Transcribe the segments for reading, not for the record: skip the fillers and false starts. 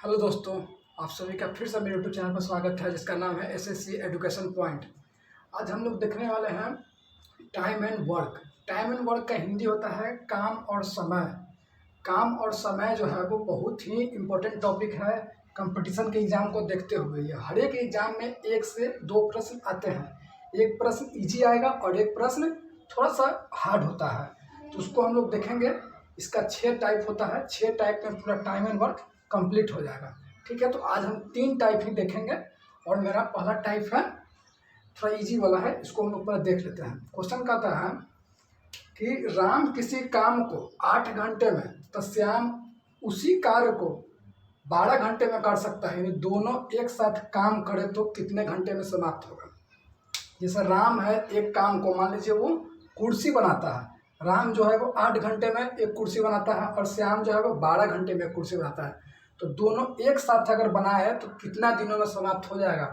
Hello दोस्तों, आप सभी का फिर से मेरे यूट्यूब चैनल पर स्वागत है जिसका नाम है एसएससी एजुकेशन पॉइंट। आज हम लोग देखने वाले हैं time and work. Time and work का हिंदी होता है काम और समय। काम और समय जो है वो बहुत ही इम्पोर्टेंट टॉपिक है कंपटीशन के एग्ज़ाम को देखते हुए। ये हर एक एग्ज़ाम में 1 से 2 प्रश्न आते हैं। एक प्रश्न इजी आएगा और एक प्रश्न थोड़ा सा हार्ड होता है, तो उसको हम लोग देखेंगे। इसका 6 टाइप होता है, 6 टाइप में पूरा टाइम एंड वर्क कंप्लीट हो जाएगा। ठीक है, तो आज हम 3 टाइप ही देखेंगे और मेरा पहला टाइप है थोड़ा इजी वाला है, इसको हम लोग पहले देख लेते हैं। क्वेश्चन कहता है कि राम किसी काम को 8 घंटे में तो श्याम उसी कार्य को 12 घंटे में कर सकता है, यानी दोनों एक साथ काम करे तो कितने घंटे में समाप्त होगा। जैसे राम है, एक काम को मान लीजिए वो कुर्सी बनाता है। राम जो है वो 8 घंटे में एक कुर्सी बनाता है और श्याम जो है वो 12 घंटे में एक कुर्सी बनाता है। तो दोनों एक साथ अगर बनाए तो कितना दिनों में समाप्त हो जाएगा।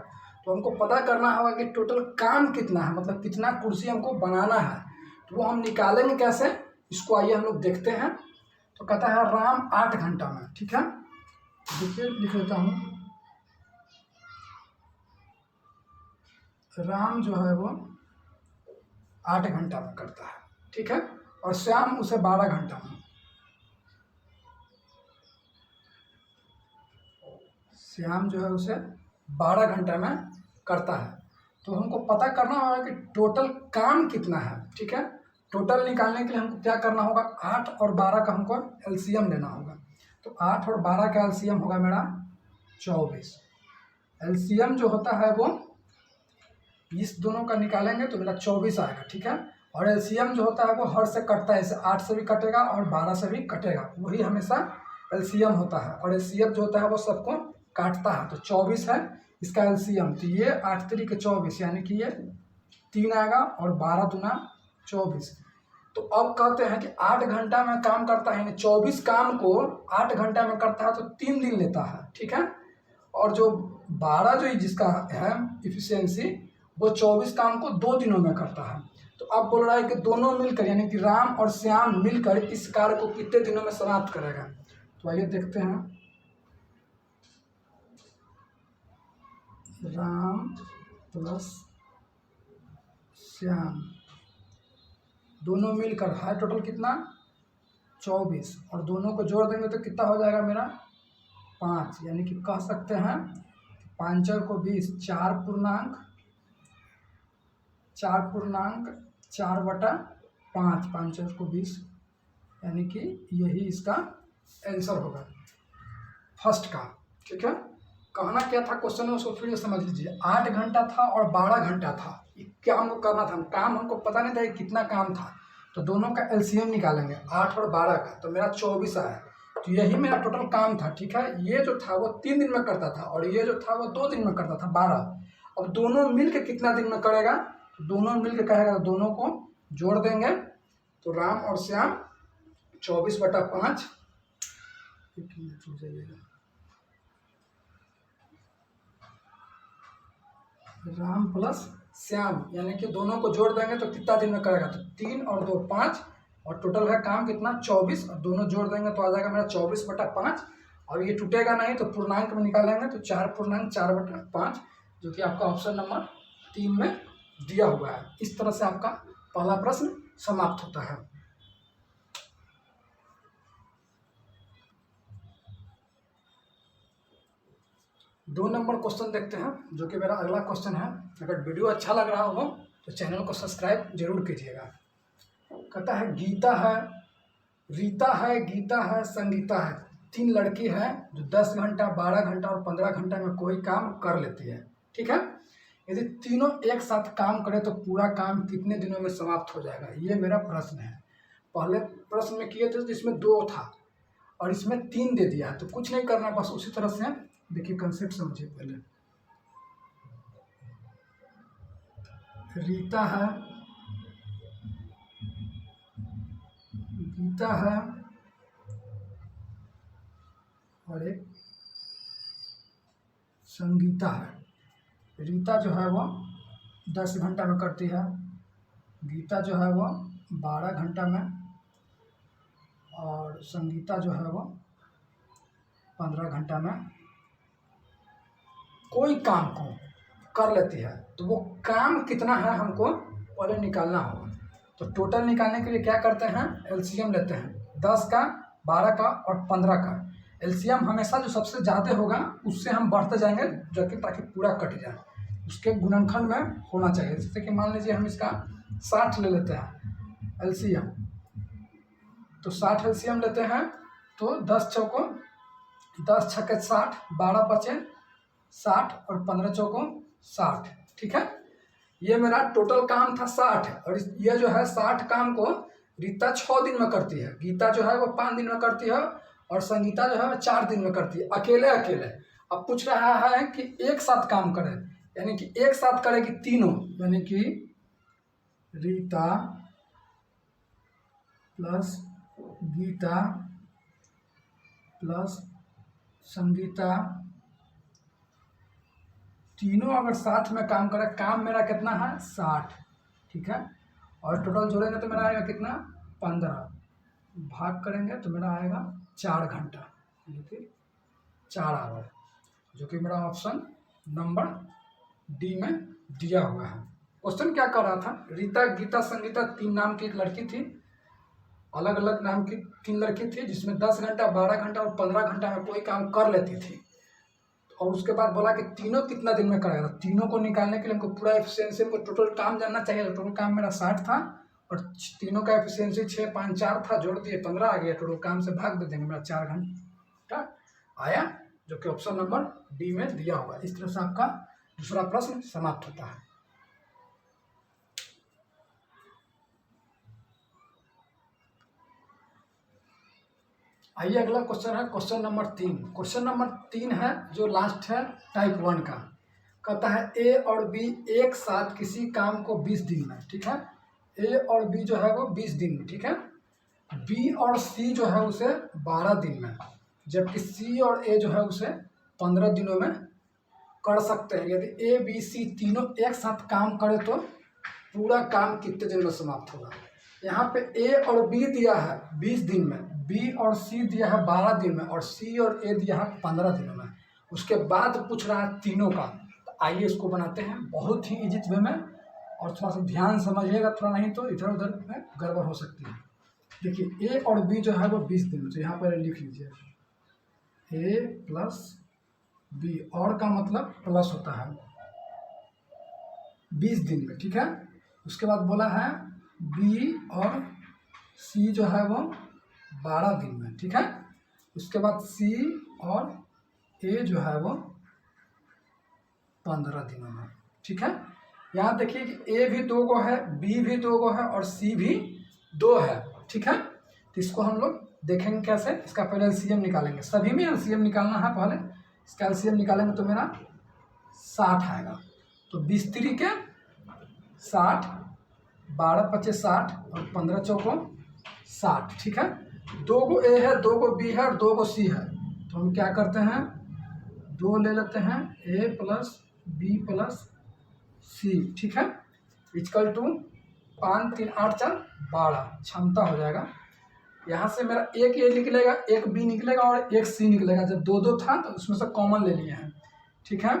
तो हमको पता करना होगा कि टोटल काम कितना है, मतलब कितना कुर्सी हमको बनाना है। तो वो हम निकालेंगे कैसे, इसको आइए हम लोग देखते हैं। तो कहता है राम 8 घंटा में। ठीक है, देखिए लिख लेता हूँ। राम जो है वो 8 घंटा में करता है, ठीक है, और श्याम उसे 12 घंटा में। श्याम जो है उसे 12 घंटा में करता है। तो हमको पता करना होगा कि टोटल काम कितना है। ठीक है, टोटल निकालने के लिए हमको क्या करना होगा, 8 और 12 का हमको एलसीएम लेना होगा। तो 8 और 12 का एलसीएम होगा मेरा 24। एलसीएम जो होता है वो इस दोनों का निकालेंगे तो मेरा 24 आएगा। ठीक है, और एलसीएम जो होता है वो हर से कटता है, जैसे 8 से भी कटेगा और 12 से भी कटेगा, वही हमेशा एलसीएम होता है। और एलसीएम जो होता है वो सबको काटता है। तो 24 है इसका एलसीएम, तो ये 8 3 24, यानी कि ये 3 आएगा और 12 दूना 24। तो अब कहते हैं कि 8 घंटा में काम करता है, यानी 24 काम को 8 घंटा में करता है तो 3 दिन लेता है। ठीक है, और जो 12 जो जिसका है इफिशियंसी, वो 24 काम को 2 दिनों में करता है। तो अब बोल रहा है कि दोनों मिलकर, यानी कि राम और श्याम मिलकर इस कार्य को कितने दिनों में समाप्त करेगा। तो आइए देखते हैं। राम प्लस श्याम दोनों मिलकर है टोटल कितना 24, और दोनों को जोड़ देंगे तो कितना हो जाएगा मेरा 5, यानी कि कह सकते हैं 5 को 20, 4 पूर्णांक 4/5, 5 को 20, यानी कि यही इसका आंसर होगा फर्स्ट का। ठीक है, कहना क्या था क्वेश्चन में, उसको फिर से समझ लीजिए। 8 घंटा था और 12 घंटा था, क्या हमको करना था, काम हमको पता नहीं था कि कितना काम था। तो दोनों का एलसीएम निकालेंगे 8 और 12 का, तो मेरा 24 आया। तो यही मेरा टोटल काम था। ठीक है, ये जो था वो 3 दिन में करता था और ये जो था वो 2 दिन में करता था 12। अब दोनों मिल के कितना दिन में करेगा, दोनों मिल के कहेगा, दोनों को जोड़ देंगे तो राम और श्याम 24/5। राम प्लस श्याम, यानी कि दोनों को जोड़ देंगे तो कितना दिन में करेगा, तो 3 और 2 5, और टोटल है काम कितना 24, और दोनों जोड़ देंगे तो आ जाएगा मेरा 24/5। और ये टूटेगा नहीं तो पूर्णांक में निकालेंगे तो 4 पूर्णांक 4/5, जो कि आपका ऑप्शन नंबर 3 में दिया हुआ है। इस तरह से आपका पहला प्रश्न समाप्त होता है। 2 नंबर क्वेश्चन देखते हैं, जो कि मेरा अगला क्वेश्चन है। अगर वीडियो अच्छा लग रहा हो तो चैनल को सब्सक्राइब जरूर कीजिएगा। कहता है गीता है, रीता है, गीता है, संगीता है, 3 लड़की है जो 10 घंटा 12 घंटा और 15 घंटा में कोई काम कर लेती है। ठीक है, यदि तीनों एक साथ काम करें तो पूरा काम कितने दिनों में समाप्त हो जाएगा, ये मेरा प्रश्न है। पहले प्रश्न में किए थे जिसमें 2 था और इसमें 3 दे दिया है, तो कुछ नहीं करना, बस उसी तरह से देखिए कंसेप्ट समझिए पहले। रीता है, गीता है और एक संगीता है। रीता जो है वो 10 घंटा में करती है, गीता जो है वो 12 घंटा में, और संगीता जो है वो 15 घंटा में कोई काम को कर लेती है तो वो काम कितना है हमको पहले निकालना होगा। तो टोटल निकालने के लिए क्या करते हैं, एलसीएम लेते हैं 10 का, 12 का और 15 का। एलसीएम हमेशा जो सबसे ज़्यादा होगा उससे हम बढ़ते जाएंगे जो कि ताकि पूरा कट जाए, उसके गुणनखंड में होना चाहिए। जैसे कि मान लीजिए हम इसका 60 ले लेते हैं एलसीएम, तो 60 एलसीएम लेते हैं तो 10 चौको 10 छक्के 60, 12 पचे 60 और 15 चौको 60, ठीक है। ये मेरा टोटल काम था 60 और ये जो है 60 काम को रीता 6 दिन में करती है, गीता जो है वो 5 दिन में करती है और संगीता जो है 4 दिन में करती है, अकेले अकेले। अब पूछ रहा है कि एक साथ काम करे, यानी कि एक साथ करेगी तीनों, यानी कि रीता प्लस गीता प्लस संगीता तीनों अगर साथ में काम करे, काम मेरा कितना है 60, ठीक है। और टोटल जोड़ेंगे तो मेरा आएगा कितना 15, भाग करेंगे तो मेरा आएगा 4 घंटा, यानी कि 4 आवर, जो कि मेरा ऑप्शन नंबर डी में दिया हुआ है। क्वेश्चन क्या कर रहा था, रीता गीता संगीता 3 नाम की एक लड़की थी, अलग अलग नाम की 3 लड़की थी जिसमें 10 घंटा 12 घंटा और 15 घंटा में कोई काम कर लेती थी। और उसके बाद बोला कि तीनों कितना दिन में करेगा, तीनों को निकालने के लिए हमको पूरा एफिशिएंसी, हमको टोटल काम जानना चाहिए। तो टोटल काम मेरा 60 था और तीनों का एफिशिएंसी 6 5 4 था, जोड़ दिए 15 आ गया, टोटल काम से भाग दे देंगे, मेरा 4 घंटा आया, जो कि ऑप्शन नंबर डी में दिया हुआ है। इस तरह से आपका दूसरा प्रश्न समाप्त होता है। आइए अगला क्वेश्चन है क्वेश्चन नंबर 3। क्वेश्चन नंबर 3 है जो लास्ट है टाइप 1 का, कहता है ए और बी एक साथ किसी काम को 20 दिन में, ठीक है। ए और बी जो है वो 20 दिन में, ठीक है। बी और सी जो है उसे 12 दिन में, जबकि सी और ए जो है उसे 15 दिनों में कर सकते हैं। यदि ए बी सी तीनों एक साथ काम करे तो पूरा काम कितने दिन में समाप्त होगा। यहाँ पे ए और बी दिया है 20 दिन में, बी और सी दिया है 12 दिन में और सी और ए दिया है 15 दिनों में। उसके बाद पूछ रहा है तीनों का, तो आइए इसको बनाते हैं बहुत ही इजी वे में, और थोड़ा सा ध्यान समझिएगा, थोड़ा नहीं तो इधर उधर में गड़बड़ हो सकती है। देखिए ए और बी जो है वो 20 दिन में, तो यहाँ पर लिख लीजिए ए प्लस बी, और का मतलब प्लस होता है 20 दिन में, ठीक है। उसके बाद बोला है बी और सी जो है वो 12 दिन में, ठीक है। उसके बाद सी और ए जो है वो 15 दिनों में, ठीक है। यहाँ देखिए कि ए भी 2 गो है, बी भी 2 गो है और सी भी 2 है, ठीक है। तो इसको हम लोग देखेंगे कैसे। इसका पहले एलसीएम निकालेंगे, सभी में एलसीएम निकालना है पहले। इसका एलसीएम निकालेंगे तो मेरा 60 आएगा, तो 20 3 के 60, 12 5 60 और 15 चौको 60, ठीक है। 2 गो ए है, 2 गो बी है और 2 गो सी है, तो हम क्या करते हैं 2 ले लेते हैं, ए प्लस बी प्लस सी, ठीक है, इक्वल टू 5 3 8 4 12 क्षमता हो जाएगा। यहाँ से मेरा एक ए निकलेगा, एक बी निकलेगा और एक सी निकलेगा। जब 2 2 था तो उसमें से कॉमन ले लिए हैं, ठीक है।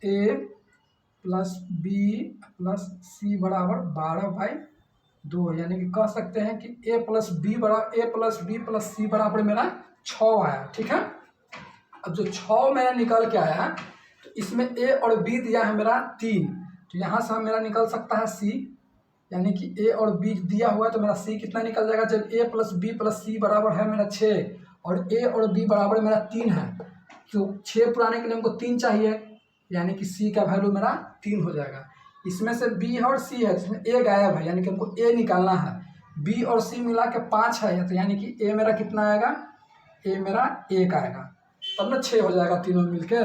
ए प्लस बी प्लस सी बराबर 12/2, यानी कि कह सकते हैं कि ए प्लस बी प्लस सी बराबर मेरा 6 आया, ठीक है। अब जो 6 मेरा निकल के आया है, तो इसमें ए और बी दिया है मेरा 3, तो यहाँ से मेरा निकल सकता है सी, यानी कि ए और बी दिया हुआ है तो मेरा सी कितना निकल जाएगा। जब ए प्लस बी प्लस सी बराबर है मेरा 6 और ए और बी बराबर मेरा 3 है, तो 6 पुराने के लिए हमको 3 चाहिए, यानी कि सी का वैल्यू मेरा 3 हो जाएगा। इसमें से बी है और सी है, जिसमें ए गायब है, यानी कि हमको ए निकालना है। बी और सी मिला के 5 है, तो यानी कि ए मेरा कितना आएगा, ए मेरा 1 आएगा, तब ना 6 हो जाएगा तीनों मिलके,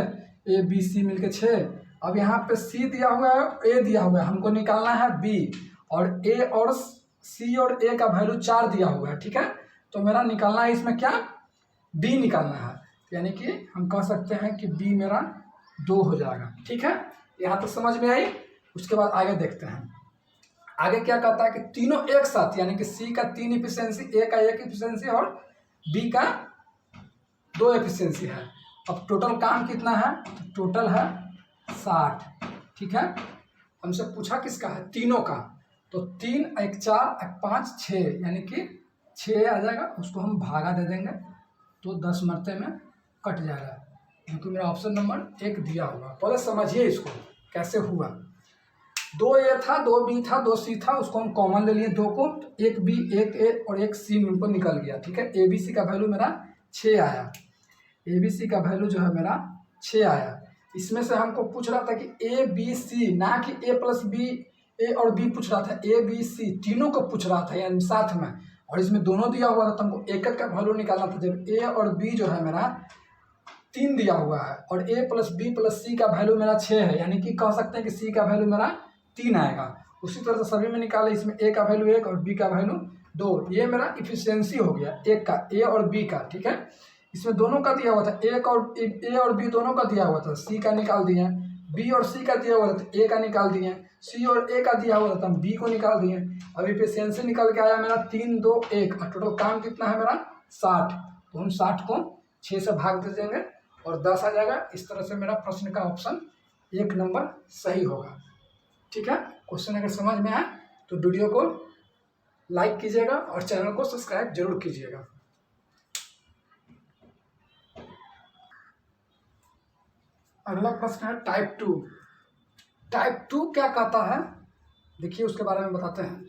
ए बी सी मिलके 6। अब यहाँ पे सी दिया हुआ है, ए दिया हुआ है, हमको निकालना है बी, और ए और सी और ए का वैल्यू 4 दिया हुआ है, ठीक है। तो मेरा निकालना है इसमें क्या, डी निकालना है, यानी कि हम कह सकते हैं कि बी मेरा 2 हो जाएगा, ठीक है। यहाँ तक समझ में आई। उसके बाद आगे देखते हैं, आगे क्या कहता है कि तीनों एक साथ, यानी कि सी का 3 एफिशिएंसी, ए का 1 एफिशिएंसी और बी का 2 एफिशिएंसी है। अब टोटल काम कितना है, तो टोटल है 60। ठीक है, हमसे पूछा किसका है, तीनों का। तो 3 1 4 1 5 6 यानी कि 6 आ जाएगा, उसको हम भागा दे देंगे तो 10 मरते में कट जाएगा, क्योंकि मेरा ऑप्शन नंबर 1 दिया होगा। पहले समझिए इसको कैसे हुआ। 2 ए था, 2 बी था, 2 सी था, उसको हम कॉमन ले लिए 2 को, तो 1 बी 1 ए और 1 सी में ऊपर निकल गया। ठीक है, ए बी सी का वैल्यू मेरा 6 आया, ए बी सी का वैल्यू जो है मेरा 6 आया। इसमें से हमको पूछ रहा था कि ए बी सी, ना कि ए प्लस बी, ए और बी पूछ रहा था, ए बी सी तीनों को पूछ रहा था यानी साथ में, और इसमें दोनों दिया हुआ था, तो हमको एक एक का वैल्यू निकालना था। जब ए और बी जो है मेरा 3 दिया हुआ है और ए प्लस बी प्लस सी का वैल्यू मेरा 6 है, यानी कि कह सकते हैं कि सी का वैल्यू मेरा 3 आएगा। उसी तरह से सभी में निकाले, इसमें ए का वैल्यू 1 और बी का वैल्यू 2। ये मेरा इफिशियंसी हो गया एक का, ए और बी का। ठीक है, इसमें दोनों का दिया हुआ था, ए और बी दोनों का दिया हुआ था, सी का निकाल दिए, बी और सी का दिया हुआ था, ए का निकाल दिए, सी और ए का दिया हुआ था, बी को निकाल दिए। अब इफिशियंसी निकल के आया मेरा 3 2 1, और टोटल काम कितना है मेरा 60। तो हम 60 को 6 से भाग दे देंगे और 10 आ जाएगा। इस तरह से मेरा प्रश्न का ऑप्शन 1 नंबर सही होगा। ठीक है, क्वेश्चन अगर समझ में आए तो वीडियो को लाइक कीजिएगा और चैनल को सब्सक्राइब जरूर कीजिएगा। अगला प्रश्न है टाइप 2। टाइप 2 क्या कहता है, देखिए उसके बारे में बताते हैं।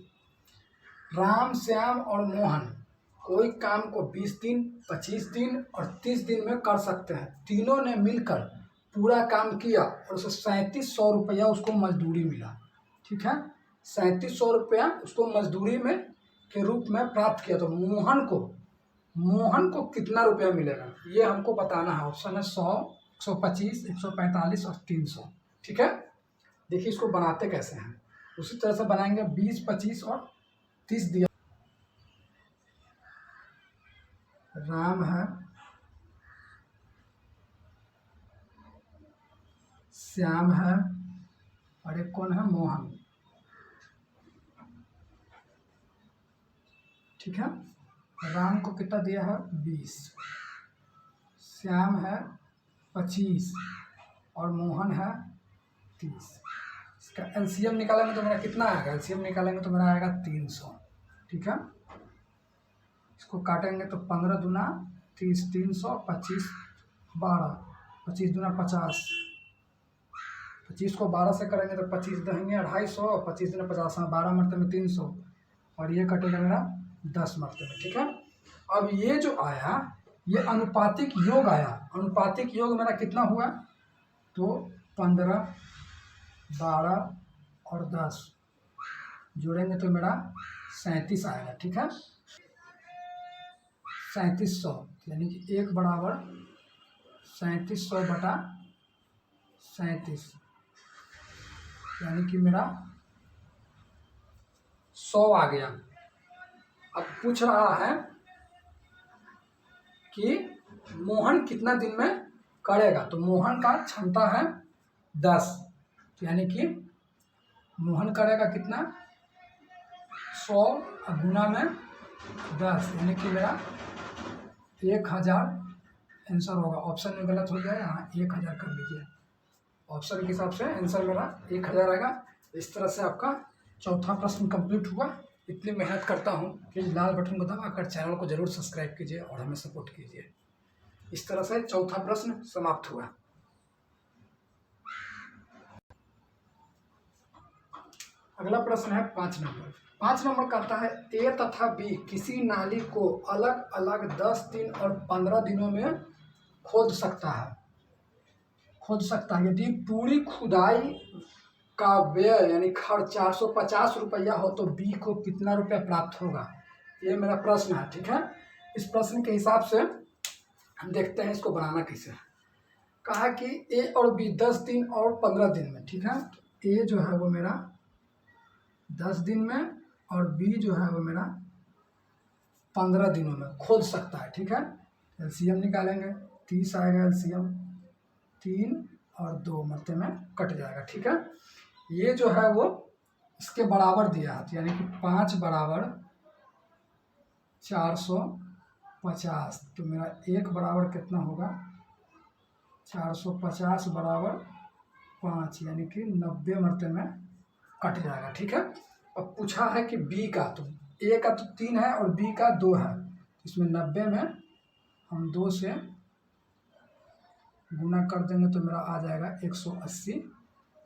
राम, श्याम और मोहन कोई काम को 20 दिन, 25 दिन और 30 दिन में कर सकते हैं। तीनों ने मिलकर पूरा काम किया और उसे 3700 रुपया उसको मजदूरी मिला। ठीक है, 3700 रुपया उसको मजदूरी में के रूप में प्राप्त किया। तो मोहन को कितना रुपया मिलेगा, ये हमको बताना है। ऑप्शन है 100, 125, 145 और 300। ठीक है, देखिए इसको बनाते कैसे हैं, उसी तरह से बनाएंगे। 20, 25 और 30 दिया। राम है, श्याम है और एक कौन है, मोहन। ठीक है, राम को कितना दिया है 20, श्याम है 25 और मोहन है 30। इसका एलसीएम निकालेंगे तो मेरा कितना आएगा, एलसीएम निकालेंगे तो मेरा आएगा 300। ठीक है, इसको काटेंगे तो 15 दूना 30, 300, 25 12, 25 दूना 50, 25 को 12 से करेंगे तो 25 देंगे 250, 25 दूना 50, 12 मरते में 300 और ये कटेगा मेरा 10 मरते में। ठीक है, अब ये जो आया ये अनुपातिक योग आया। अनुपातिक योग मेरा कितना हुआ, तो 15, 12 और 10 जोड़ेंगे तो मेरा 37 आएगा। ठीक है, 3700 यानी कि 1 बराबर 3700 बटा 37, यानी कि मेरा 100 आ गया। अब पूछ रहा है कि मोहन कितना दिन में करेगा, तो मोहन का क्षमता है 10, यानी कि मोहन करेगा कितना, 100 गुना में 10, यानी कि मेरा 1000 आंसर होगा। ऑप्शन में गलत हो गया, यहाँ 1000 कर लीजिए। ऑप्शन के हिसाब से आंसर मेरा 1000 आएगा। इस तरह से आपका चौथा प्रश्न कंप्लीट हुआ। इतनी मेहनत करता हूँ कि लाल बटन को दबाकर चैनल को जरूर सब्सक्राइब कीजिए और हमें सपोर्ट कीजिए। इस तरह से चौथा प्रश्न समाप्त हुआ। अगला प्रश्न है 5 नंबर। 5 नंबर कहता है ए तथा बी किसी नाली को अलग अलग 10 दिन और 15 दिनों में खोद सकता है। यदि पूरी खुदाई का व्यय यानी खर्च 450 रुपया हो तो बी को कितना रुपया प्राप्त होगा, ये मेरा प्रश्न है। ठीक है, इस प्रश्न के हिसाब से हम देखते हैं इसको बनाना कैसे है। कहा कि ए और बी 10 दिन और 15 दिन में। ठीक है, ए जो है वो मेरा 10 दिन में और बी जो है वो मेरा 15 दिनों में खोद सकता है। ठीक है, एलसीएम निकालेंगे, 30 आएगा एलसीएम, 3 और 2 मरते में कट जाएगा। ठीक है, ये जो है वो इसके बराबर दिया है, यानी कि 5 बराबर 450, तो मेरा 1 बराबर कितना होगा, 450 बराबर 5 यानी कि 90 मरतबे में कट जाएगा। ठीक है, अब पूछा है कि बी का, तो ए का तो 3 है और बी का 2 है, इसमें 90 में हम 2 से गुना कर देंगे तो मेरा आ जाएगा 180।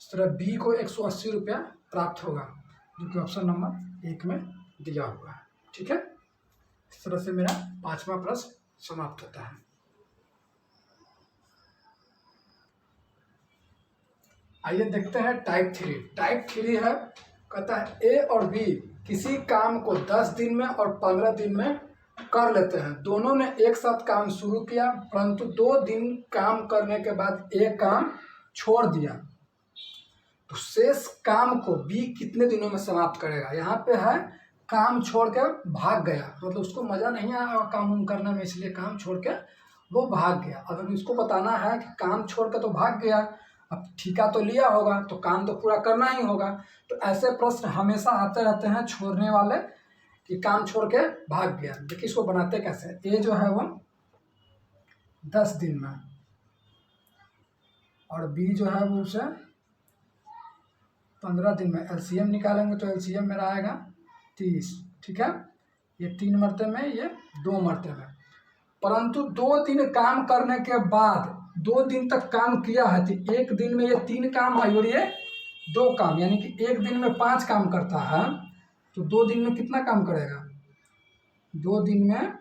इस तरह बी को 180 रुपया प्राप्त होगा, जो कि ऑप्शन नंबर 1 में दिया हुआ है। ठीक है, इस तरह से मेरा 5वां प्रश्न समाप्त होता है। आइए देखते हैं टाइप 3। टाइप 3 है, कहता है ए और बी किसी काम को 10 दिन में और 15 दिन में कर लेते हैं। दोनों ने एक साथ काम शुरू किया, परंतु 2 दिन काम करने के बाद एक काम छोड़ दिया, तो शेष काम को बी कितने दिनों में समाप्त करेगा। यहाँ पे है काम छोड़ के भाग गया, मतलब उसको मज़ा नहीं आया काम करने में, इसलिए काम छोड़ के वो भाग गया। अगर इसको बताना है कि काम छोड़ के तो भाग गया, अब ठेका तो लिया होगा तो काम तो पूरा करना ही होगा। तो ऐसे प्रश्न हमेशा आते रहते हैं छोड़ने वाले, कि काम छोड़ के भाग गया। देखिए इसको बनाते कैसे, ए जो है वो 10 दिन में और बी जो है वो उसे 15 दिन में। एलसीएम निकालेंगे तो एलसीएम मेरा आएगा 30। ठीक है, ये 3 मरतबे में, ये 2 मरतबे में, परंतु 2 दिन काम करने के बाद 2 दिन तक काम किया है, तो एक दिन में ये 3 काम है और ये 2 काम, यानी कि एक दिन में 5 काम करता है, तो 2 दिन में कितना काम करेगा, 2 दिन में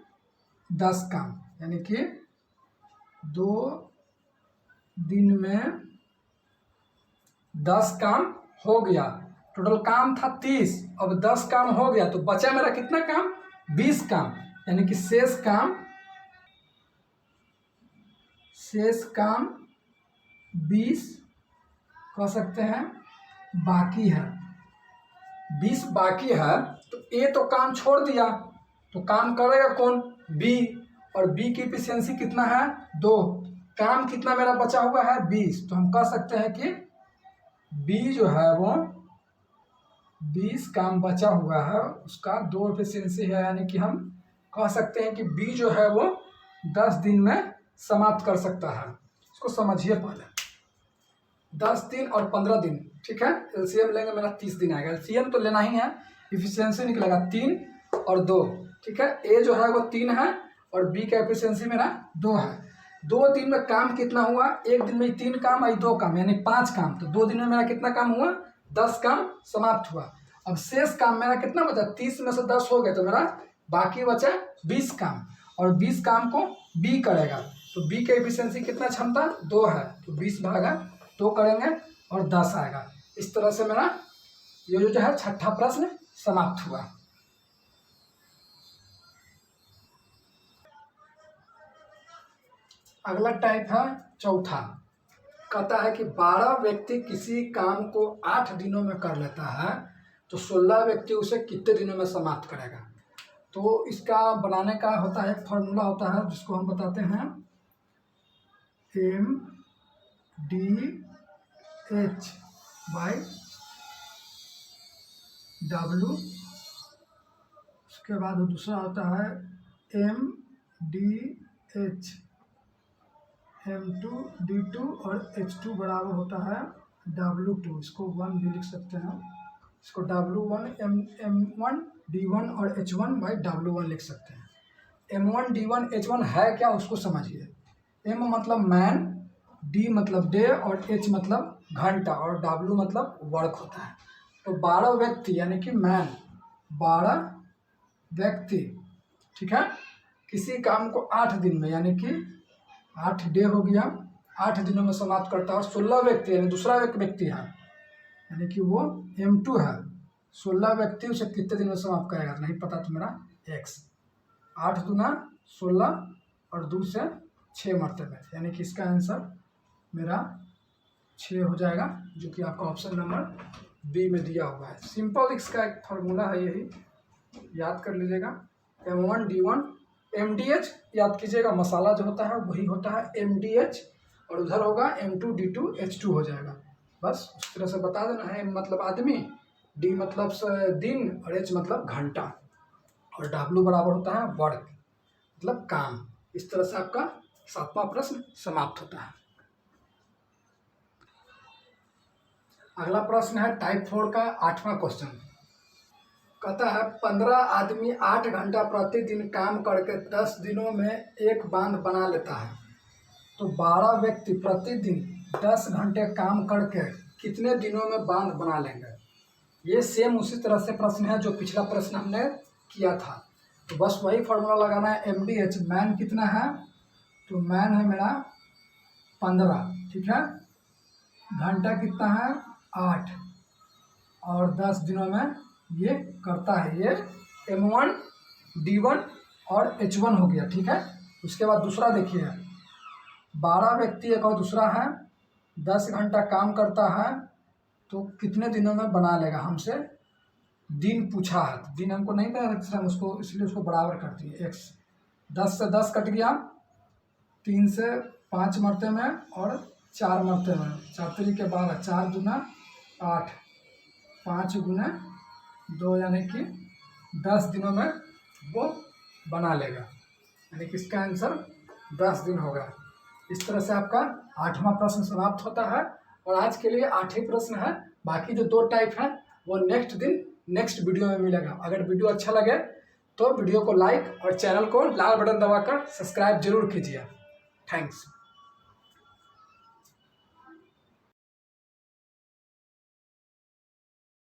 10 काम, यानी कि 2 दिन में 10 काम हो गया। टोटल काम था 30, अब 10 काम हो गया, तो बचा मेरा कितना काम, 20 काम, यानी कि शेष काम 20 कह सकते हैं बाकी है। 20 बाकी है, तो ए तो काम छोड़ दिया, तो काम करेगा कौन, बी, और बी की एफिशिएंसी कितना है, 2। काम कितना मेरा बचा हुआ है, 20, तो हम कह सकते हैं कि बी जो है वो 20 काम बचा हुआ है, उसका 2 एफिशिएंसी है, यानी कि हम कह सकते हैं कि बी जो है वो 10 दिन में समाप्त कर सकता है। इसको समझिए पहले, 10 दिन और 15 दिन। ठीक है, एलसीएम लेंगे मेरा 30 दिन आएगा, एलसीएम तो लेना ही है, एफिशिएंसी निकलेगा 3 और 2। ठीक है, ए जो है वो 3 है और बी का एफिशिएंसी मेरा 2 है। 2 दिन में काम कितना हुआ, एक दिन में 3 काम और 2 काम, यानी 5 काम, तो 2 दिन में मेरा कितना काम हुआ, 10 काम समाप्त हुआ। अब शेष काम मेरा कितना बचा, 30 में से 10 हो गए, तो मेरा बाकी बचा 20 काम, और 20 काम को बी करेगा, तो बी का एफिशिएंसी कितना क्षमता 2 है, तो 20 भागा 2 करेंगे और 10 आएगा। इस तरह से मेरा ये जो है 6ठा प्रश्न समाप्त हुआ। अगला टाइप है चौथा, कहता है कि 12 व्यक्ति किसी काम को 8 दिनों में कर लेता है, तो 16 व्यक्ति उसे कितने दिनों में समाप्त करेगा। तो इसका बनाने का होता है, एक फॉर्मूला होता है जिसको हम बताते हैं MDH/W। उसके बाद दूसरा होता है MDH M2D2 और H2 बराबर होता है W2। इसको 1 भी लिख सकते हैं, इसको W1 M1 D1 और H1/W1 लिख सकते हैं। M1 D1 H1 है क्या, उसको समझिए। M मतलब मैन, D मतलब डे और H मतलब घंटा और W मतलब वर्क होता है। तो 12 व्यक्ति यानी कि मैन, 12 व्यक्ति, ठीक है, किसी काम को 8 दिन में, यानी कि 8 डे हो गया, 8 दिनों में समाप्त करता है। और 16 व्यक्ति यानी दूसरा एक व्यक्ति है, यानी कि वो M2 है, 16 व्यक्ति उसे कितने दिन में समाप्त करेगा, नहीं पता तो मेरा X, 8 दूना 16 और 2 से 6 मरतबे, यानी कि इसका आंसर मेरा 6 हो जाएगा, जो कि आपका ऑप्शन नंबर बी में दिया हुआ है। सिंपल इसका एक फार्मूला है, यही याद कर लीजिएगा। M1 D1 MDH याद कीजिएगा, मसाला जो होता है वही होता है MDH, और उधर होगा M2 D2 H2 हो जाएगा। बस उस तरह से बता देना है। M मतलब आदमी, D मतलब दिन और H मतलब घंटा, और W बराबर होता है वर्क मतलब काम। इस तरह से आपका 7वां प्रश्न समाप्त होता है। अगला प्रश्न है टाइप 4 का 8वां क्वेश्चन। कहता है 15 आदमी 8 घंटा प्रतिदिन काम करके 10 दिनों में एक बांध बना लेता है, तो 12 व्यक्ति प्रतिदिन 10 घंटे काम करके कितने दिनों में बांध बना लेंगे। ये सेम उसी तरह से प्रश्न है जो पिछला प्रश्न हमने किया था। तो बस वही फॉर्मूला लगाना है। MDH मैन कितना है, तो मैन है मेरा 15, ठीक है। घंटा कितना है 8, और 10 दिनों में ये करता है। ये M1 D1 और H1 हो गया, ठीक है। उसके बाद दूसरा देखिए, 12 व्यक्ति एक और दूसरा है, 10 घंटा काम करता है, तो कितने दिनों में बना लेगा। हमसे दिन पूछा है, तो दिन हमको नहीं पता हम उसको, इसलिए उसको बराबर कर दिए। x 10 से 10 कट गया, 3 से 5 मरते में और 4 मरते में, 4 तरीके 12, 4 गुना 8, 5 गुना 2, यानी कि 10 दिनों में वो बना लेगा, यानी कि इसका आंसर 10 दिन होगा। इस तरह से आपका 8वां प्रश्न समाप्त होता है। और आज के लिए 8 ही प्रश्न है, बाकी जो 2 टाइप हैं वो नेक्स्ट वीडियो में मिलेगा। अगर वीडियो अच्छा लगे तो वीडियो को लाइक और चैनल को लाल बटन दबाकर सब्सक्राइब जरूर कीजिए। थैंक्स।